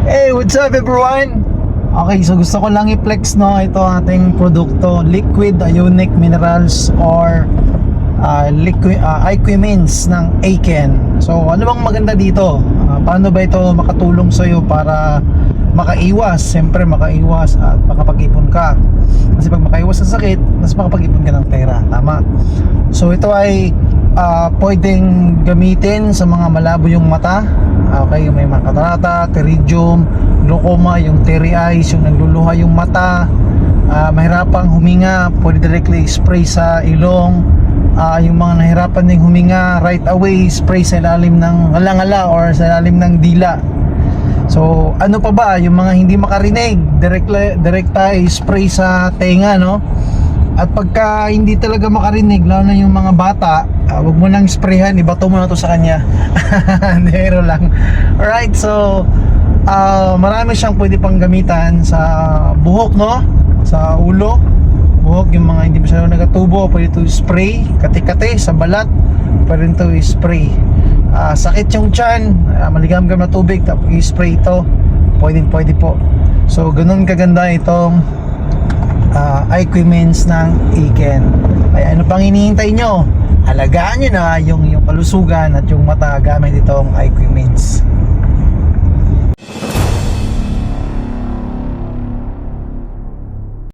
Hey, what's up everyone? Okay, so gusto ko lang i-flex ito ating produkto, Liquid Ionic Minerals or Aquamins ng Aiken. So ano bang maganda dito? Paano ba ito makatulong sa iyo para makaiwas? Siyempre makaiwas at makapag-ipon ka. Kasi pag makaiwas sa sakit, mas makapag-ipon ka ng pera. Tama. So ito ay pwedeng gamitin sa mga malabo yung mata. Okay, yung may mga katarata, pterygium, glaucoma, yung teary eyes, yung nagluluha yung mata, mahirapang huminga, pwede directly spray sa ilong. Yung mga nahirapan ding huminga, right away spray sa ilalim ng ngala-ngala or sa ilalim ng dila. So ano pa ba, yung mga hindi makarinig, direkta spray sa tenga, no? At pagka hindi talaga makarinig, lalo na yung mga bata, wag mo nang sprayhan, ibato mo na to sa kanya. Nero lang. Alright, so marami siyang pwede pang gamitan sa buhok, no? Sa ulo, buhok, yung mga hindi masyadong nagatubo, pwede to spray, kati-kati sa balat, pwede to spray. Sakit yung tiyan, maligam-gam na tubig, tapos i-spray ito, pwede po. So ganun kaganda itong Aquamins ng Aiken. Kaya ano pang hinihintay nyo? Alagaan nyo na yung kalusugan at yung mata gamit itong Aquamins.